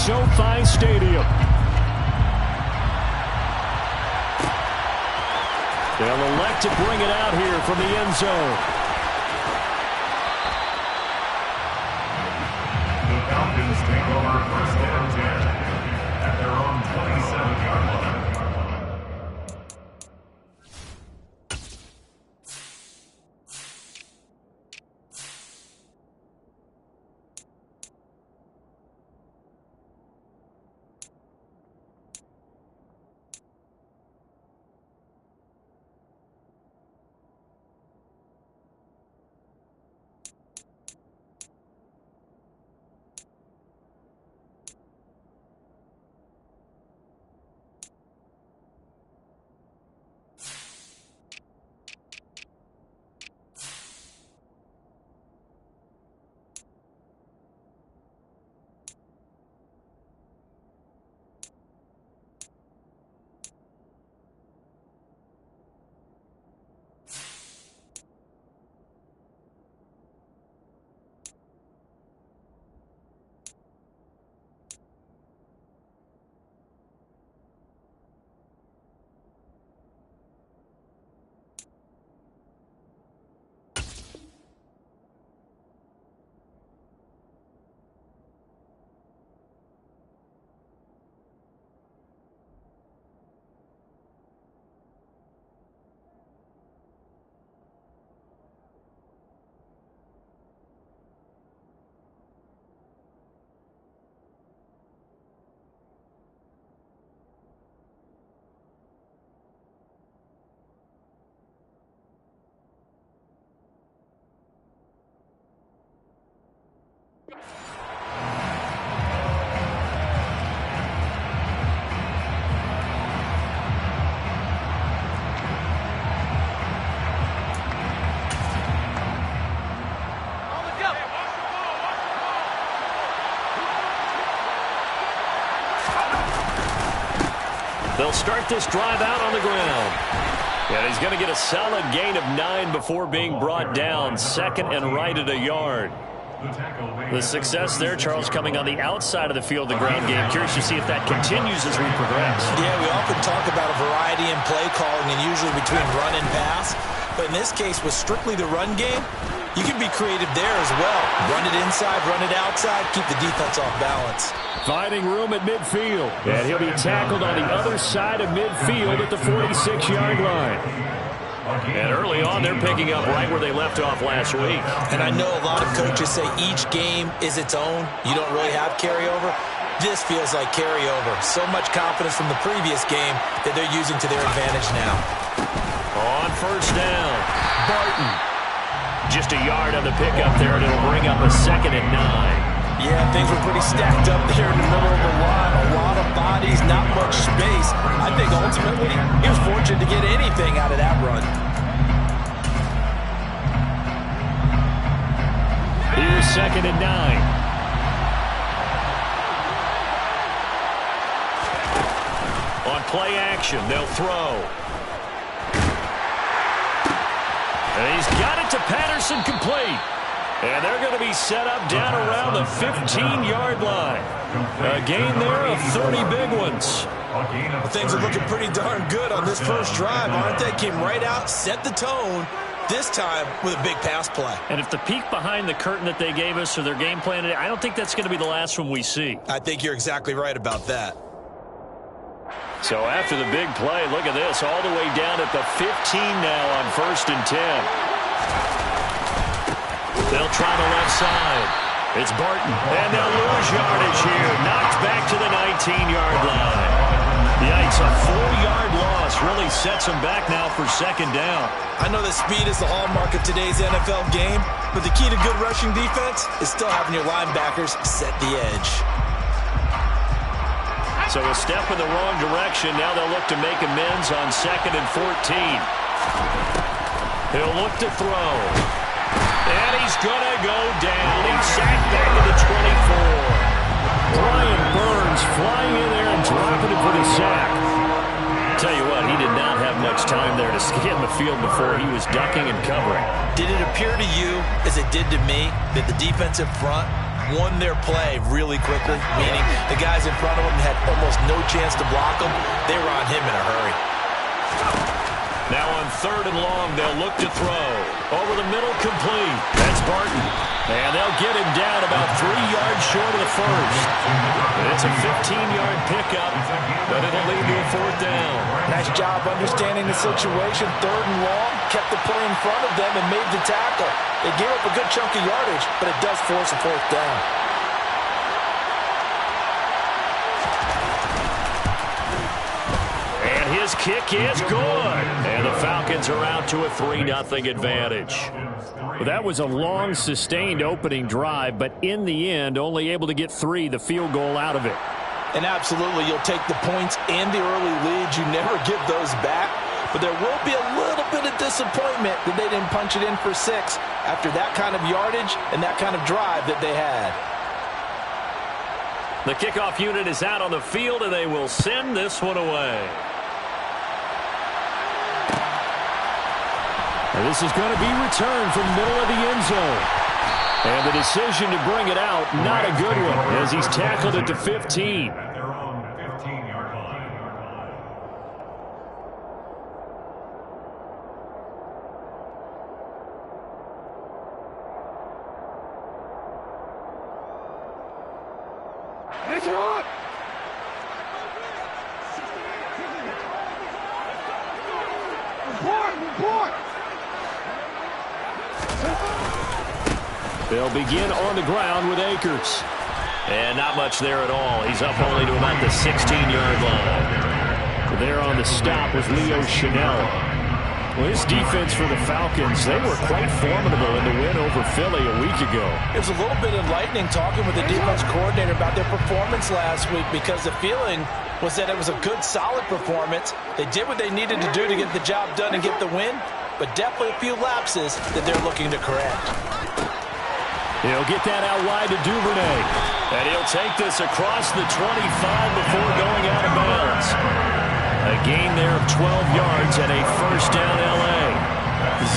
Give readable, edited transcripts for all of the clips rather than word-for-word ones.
SoFi Stadium. They'll elect to bring it out here from the end zone. The Falcons take over first and 10 at their own 27-yard line. They'll start this drive out on the ground. And he's going to get a solid gain of 9 before being brought down. Second and right at a yard. The success there, Charles, coming on the outside of the field, the ground game. Curious to see if that continues as we progress. Yeah, we often talk about a variety in play calling and usually between run and pass. But in this case, with strictly the run game, you can be creative there as well. Run it inside, run it outside, keep the defense off balance. Finding room at midfield. And he'll be tackled on the other side of midfield at the 46-yard line. And early on, they're picking up right where they left off last week. And I know a lot of coaches say each game is its own. You don't really have carryover. This feels like carryover. So much confidence from the previous game that they're using to their advantage now. On first down, Barton. Just a yard on the pickup there, and it'll bring up a 2nd and 9. Yeah, things were pretty stacked up there in the middle of the line. A lot of bodies, not much space. I think ultimately he was fortunate to get anything out of that run. Here's 2nd and 9. On play action, they'll throw. And he's got it to Patterson, complete. And they're going to be set up down around the 15-yard line. A gain there of 30 big ones. Well, things are looking pretty darn good on this first drive, aren't they? Came right out, set the tone, this time with a big pass play. And if the peek behind the curtain that they gave us or their game plan, I don't think that's going to be the last one we see. I think you're exactly right about that. So after the big play, look at this, all the way down at the 15 now on 1st and 10. They'll try the left side. It's Barton. And they'll lose yardage here. Knocked back to the 19-yard line. Yikes, a 4-yard loss really sets them back now for 2nd down. I know that speed is the hallmark of today's NFL game, but the key to good rushing defense is still having your linebackers set the edge. So a step in the wrong direction. Now they'll look to make amends on 2nd and 14. He'll look to throw. And he's going to go down. He's sacked back to the 24. Brian Burns flying in there and dropping it for the sack. Tell you what, he did not have much time there to scan the field before he was ducking and covering. Did it appear to you, as it did to me, that the defensive front won their play really quickly, meaning the guys in front of him had almost no chance to block him. They were on him in a hurry. Now on 3rd and long, they'll look to throw. Over the middle, complete. That's Barton. And they'll get him down about 3 yards short of the first. It's a 15-yard pickup, but it'll lead to a 4th down. Nice job understanding the situation. 3rd and long, kept the play in front of them and made the tackle. They gave up a good chunk of yardage, but it does force a 4th down. And his kick is good. And the Falcons are out to a 3-0 advantage. Well, that was a long, sustained opening drive, but in the end, only able to get 3, the field goal out of it. And absolutely, you'll take the points and the early leads. You never give those back. But there will be a little bit of disappointment that they didn't punch it in for 6 after that kind of yardage and that kind of drive that they had. The kickoff unit is out on the field, and they will send this one away. And this is going to be returned from middle of the end zone. And the decision to bring it out, not a good one, as he's tackled at the 15. At their own 15-yard line. It's hot! Report! They'll begin on the ground with Akers. And not much there at all. He's up only to about the 16-yard line. There on the stop was Leo Chanel. Well, this defense for the Falcons, they were quite formidable in the win over Philly a week ago. It was a little bit enlightening talking with the defense coordinator about their performance last week, because the feeling was that it was a good, solid performance. They did what they needed to do to get the job done and get the win, but definitely a few lapses that they're looking to correct. He'll get that out wide to Duvernay. And he'll take this across the 25 before going out of bounds. A gain there of 12 yards and a 1st down LA.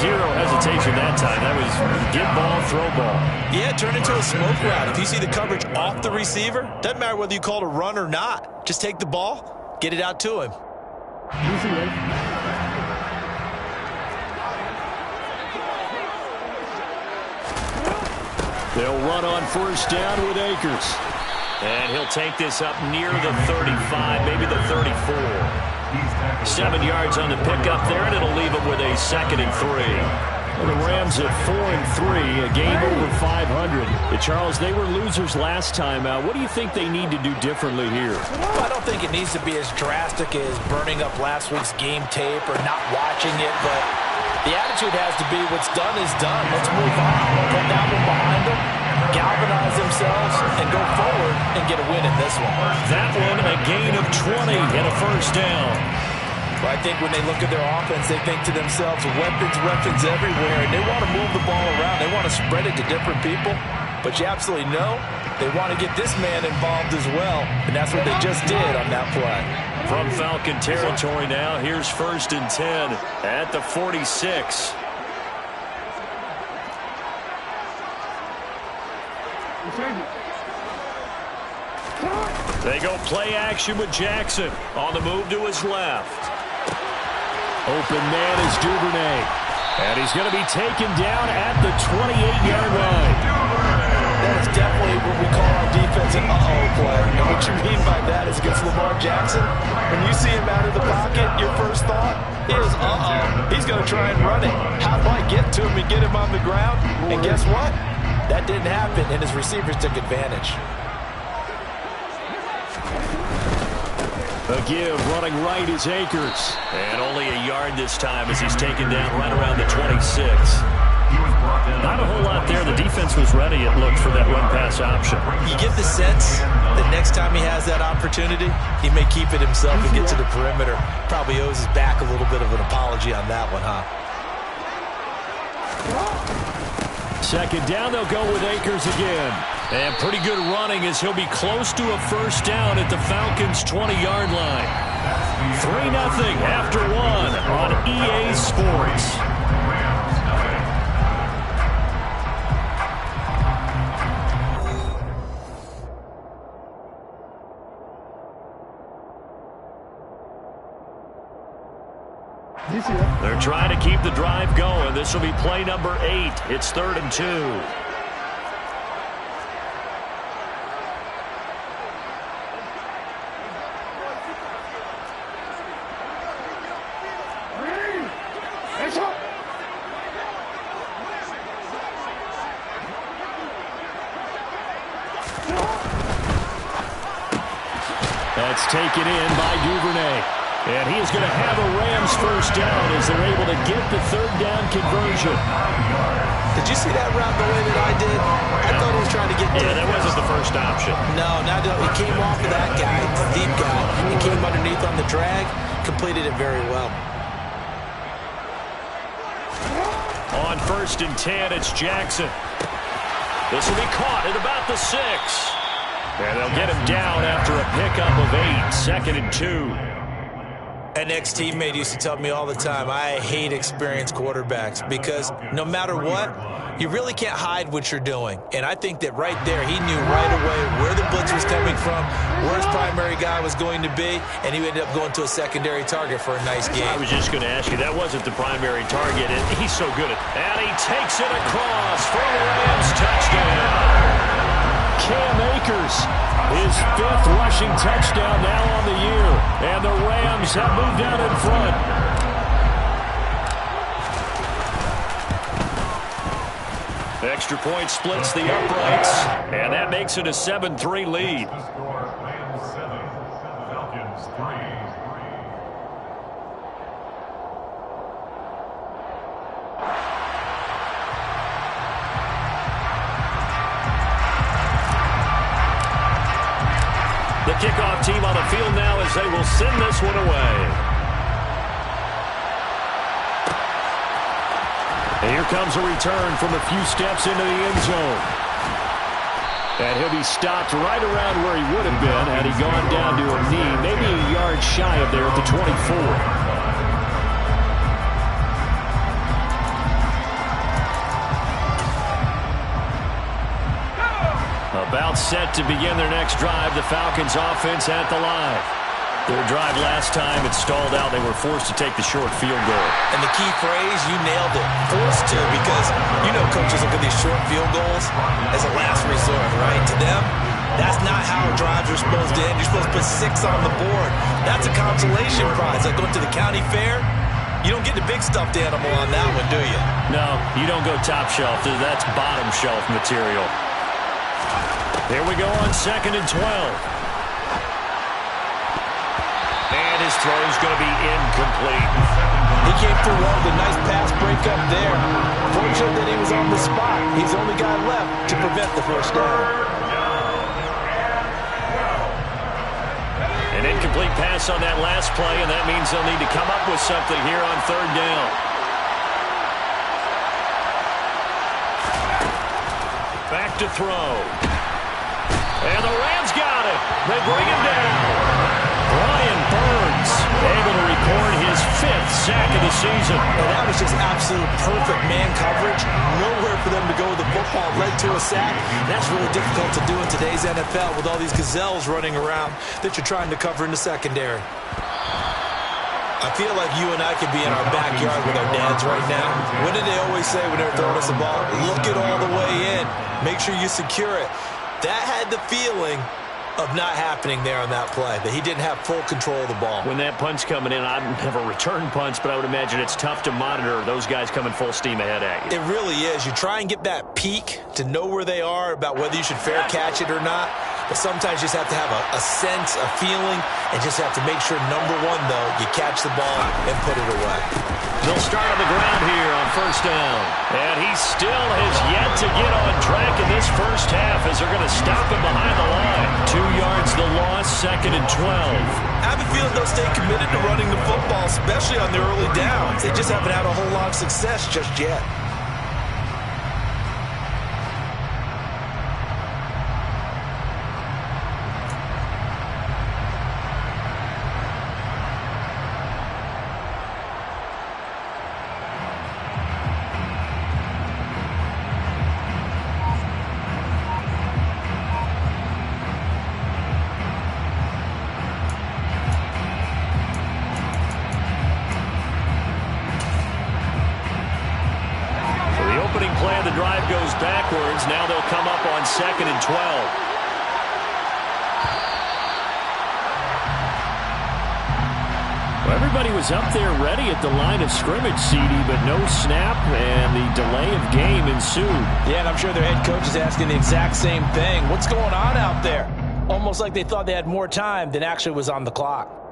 Zero hesitation that time. That was get ball, throw ball. Yeah, turn into a smoke route. If you see the coverage off the receiver, doesn't matter whether you call it a run or not. Just take the ball, get it out to him. They'll run on 1st down with Akers. And he'll take this up near the 35, maybe the 34. 7 yards on the pickup there, and it'll leave him with a 2nd and 3. Well, the Rams at 4-3, a game over 500. Charles, they were losers last time out. What do you think they need to do differently here? Well, I don't think it needs to be as drastic as burning up last week's game tape or not watching it, but the attitude has to be what's done is done. Let's move on. Put that one behind them, galvanize themselves, and go forward and get a win in this one. That one, a gain of 20 and a 1st down. Well, I think when they look at their offense, they think to themselves, weapons everywhere, and they want to move the ball around. They want to spread it to different people, but you absolutely know they want to get this man involved as well, and that's what they just did on that play. From Falcon territory now, here's 1st and 10 at the 46. They go play action with Jackson on the move to his left. Open man is Duvernay. And he's going to be taken down at the 28-yard line. That's definitely what we call our defense an uh-oh play. And what you mean by that is against Lamar Jackson, when you see him out of the pocket, your first thought is, uh-oh, he's going to try and run it. How do I get to him and get him on the ground? And guess what? That didn't happen, and his receivers took advantage. A give, running right is Akers. And only a yard this time as he's taken down right around the 26. Not a whole lot there. The defense was ready, it looked, for that run-pass option. You get the sense that next time he has that opportunity, he may keep it himself and get to the perimeter. Probably owes his back a little bit of an apology on that one, huh? 2nd down, they'll go with Akers again. And pretty good running as he'll be close to a 1st down at the Falcons' 20-yard line. 3-0 after 1 on EA Sports. They're trying to keep the drive going. This will be play number 8. It's 3rd and 2. That's taken in by Duvernay. And he is going to have a Rams first down as they're able to get the 3rd down conversion. Did you see that route the way that I did? I thought he was trying to get deep. Yeah, that wasn't the first option. No, he came off of that guy, the deep guy. He came underneath on the drag, completed it very well. On 1st and 10, it's Jackson. This will be caught at about the 6. And they'll get him down after a pickup of 8. 2nd and 2. An ex-teammate used to tell me all the time, I hate experienced quarterbacks because no matter what, you really can't hide what you're doing. And I think that right there, he knew right away where the blitz was coming from, where his primary guy was going to be, and he ended up going to a secondary target for a nice game. I was just going to ask you, that wasn't the primary target, and he's so good at it. And he takes it across for the Rams touchdown. Cam Akers, his 5th rushing touchdown now on the year. And the Rams have moved out in front. Extra point splits the uprights, and that makes it a 7-3 lead. Rams 7, Falcons 3. The kickoff team on the field now as they will send this one away. And here comes a return from a few steps into the end zone. And he'll be stopped right around where he would have been had he gone down to a knee, maybe a yard shy of there at the 24. About set to begin their next drive, the Falcons offense at the line. Their drive last time, it stalled out. They were forced to take the short field goal. And the key phrase, you nailed it, forced to, because you know coaches look at these short field goals as a last resort, right? To them, that's not how drives are supposed to end. You're supposed to put 6 on the board. That's a consolation prize. Like going to the county fair, you don't get the big stuffed animal on that one, do you? No, you don't go top shelf. That's bottom shelf material. Here we go on 2nd and 12. And his throw is going to be incomplete. He came through well with a nice pass breakup there. Fortunate that he was on the spot. He's the only guy left to prevent the first down. An incomplete pass on that last play, and that means they'll need to come up with something here on 3rd down. Back to throw. And the Rams got it. They bring him down. Brian Burns able to record his 5th sack of the season. And that was just absolute perfect man coverage. Nowhere for them to go with the football. Led to a sack. That's really difficult to do in today's NFL with all these gazelles running around that you're trying to cover in the secondary. I feel like you and I could be in our backyard with our dads right now. What did they always say when they were throwing us the ball? Look it all the way in. Make sure you secure it. That had the feeling of not happening there on that play, that he didn't have full control of the ball. When that punt's coming in, I've never returned punts, but I would imagine it's tough to monitor those guys coming full steam ahead at you. It really is. You try and get that peek to know where they are, about whether you should fair catch it or not. But sometimes you just have to have a sense, a feeling, and just have to make sure, number one, though, you catch the ball and put it away. They'll start on the ground here on 1st down. And he still has yet to get on track in this first half as they're going to stop him behind the line. 2 yards the loss, 2nd and 12. I have a feeling they'll stay committed to running the football, especially on their early downs. They just haven't had a whole lot of success just yet. plan, the drive goes backwards. Now they'll come up on 2nd and 12. Well, everybody was up there ready at the line of scrimmage, CD, but no snap, and the delay of game ensued. Yeah, and I'm sure their head coach is asking the exact same thing. What's going on out there? Almost like they thought they had more time than actually was on the clock.